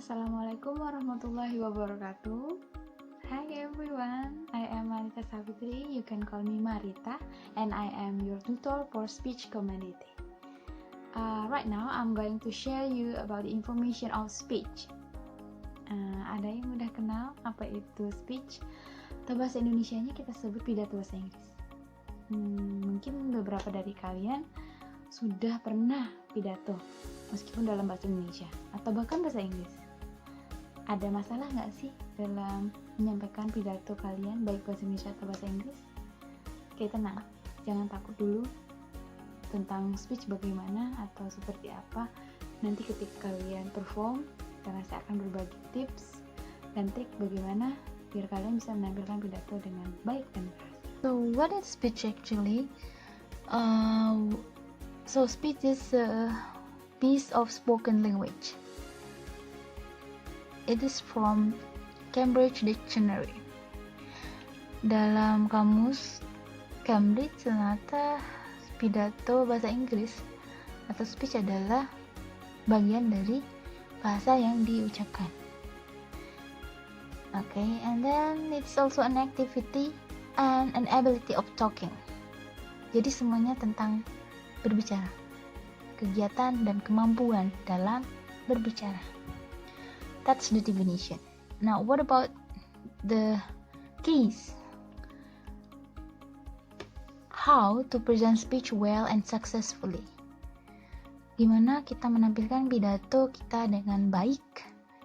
Assalamualaikum warahmatullahi wabarakatuh. Hi everyone, I am Marita Savitri. You can call me Marita, and I am your tutor for speech community. Right now, I'm going to share you about the information of speech. Ada yang udah kenal apa itu speech? Atau bahasa Indonesianya kita sebut pidato bahasa Inggris. Mungkin beberapa dari kalian sudah pernah pidato, meskipun dalam bahasa Indonesia atau bahkan bahasa Inggris. Ada masalah nggak sih dalam menyampaikan pidato kalian, baik bahasa Indonesia atau bahasa Inggris? Oke, tenang, jangan takut dulu tentang speech bagaimana atau seperti apa. Nanti ketika kalian perform, karena saya akan berbagi tips dan trik bagaimana biar kalian bisa menampilkan pidato dengan baik dan berhasil. So, what is speech actually? So speech is a piece of spoken language. It is from Cambridge Dictionary. Dalam kamus Cambridge ternyata pidato bahasa Inggris atau speech adalah bagian dari bahasa yang diucapkan. Okay, and then it's also an activity and an ability of talking. Jadi semuanya tentang berbicara, kegiatan dan kemampuan dalam berbicara. That's the definition. Now, what about the keys? How to present speech well and successfully? Gimana kita menampilkan pidato kita dengan baik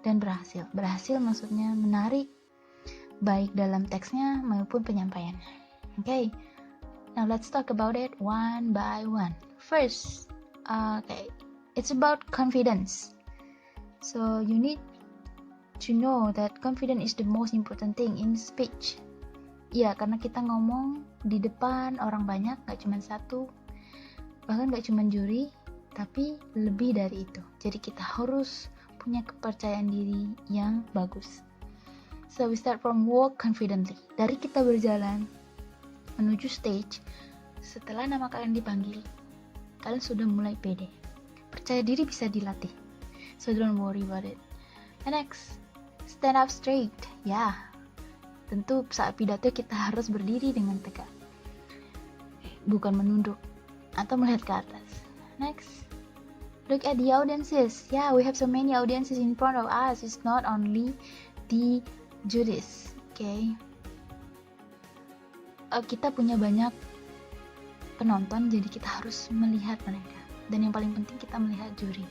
dan berhasil? Berhasil maksudnya menarik, baik dalam teksnya maupun penyampaiannya. Okay. Now let's talk about it one by one. First, it's about confidence. So you need to know that confidence is the most important thing in speech. Ya, karena kita ngomong di depan orang banyak, gak cuma satu, bahkan gak cuma juri, tapi lebih dari itu. Jadi kita harus punya kepercayaan diri yang bagus. So we start from walk confidently. Dari kita berjalan menuju stage, setelah nama kalian dipanggil, kalian sudah mulai pede. Percaya diri bisa dilatih, so don't worry about it. And next, stand up straight. Ya, tentu saat pidato kita harus berdiri dengan tegak, bukan menunduk atau melihat ke atas. Next, look at the audiences. Yeah, we have so many audiences in front of us. It's not only the judges. Okay. Kita punya banyak penonton, jadi kita harus melihat mereka. Dan yang paling penting kita melihat juri.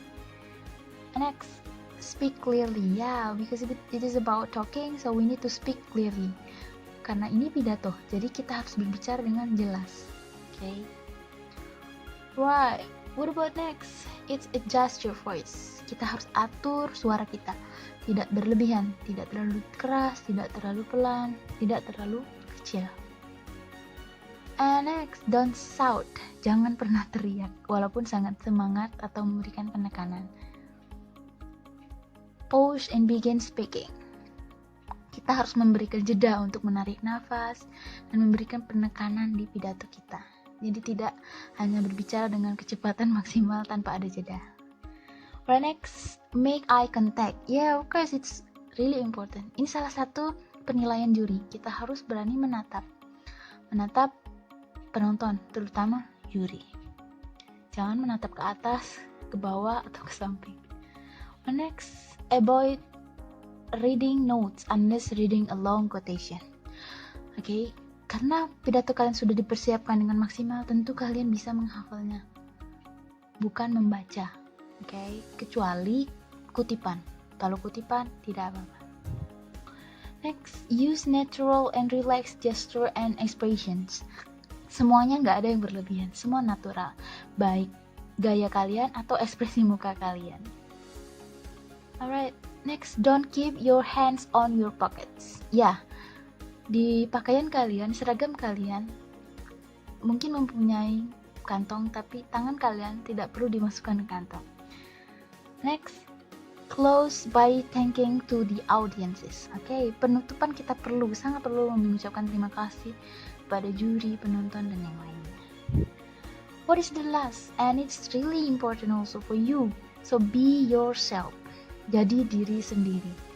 Next, speak clearly. Yeah, because it is about talking, so we need to speak clearly. Karena ini pidato, jadi kita harus berbicara dengan jelas. Okay. Right. What about next? It's adjust your voice. Kita harus atur suara kita. Tidak berlebihan, tidak terlalu keras, tidak terlalu pelan, tidak terlalu kecil. And next, don't shout. Jangan pernah teriak, walaupun sangat semangat atau memberikan penekanan. Pause and begin speaking. Kita harus memberikan jeda untuk menarik nafas dan memberikan penekanan di pidato kita. Jadi tidak hanya berbicara dengan kecepatan maksimal tanpa ada jeda. Right, next, make eye contact. Yeah, of course, it's really important. Ini salah satu penilaian juri. Kita harus berani menatap penonton, terutama juri. Jangan menatap ke atas, ke bawah, atau ke samping. Next, avoid reading notes unless reading a long quotation. Okay, karena pidato kalian sudah dipersiapkan dengan maksimal, tentu kalian bisa menghafalnya, bukan membaca. Okay, kecuali kutipan. Kalau kutipan, tidak apa-apa. Next, use natural and relaxed gesture and expressions. Semuanya nggak ada yang berlebihan, semua natural, baik gaya kalian atau ekspresi muka kalian. Alright, next, don't keep your hands on your pockets. Ya, di pakaian kalian, seragam kalian mungkin mempunyai kantong, tapi tangan kalian tidak perlu dimasukkan ke kantong. Next, close by thanking to the audiences. Okay, penutupan kita sangat perlu mengucapkan terima kasih pada juri, penonton, dan yang lainnya. What is the last? And it's really important also for you. So be yourself. jadi diri sendiri.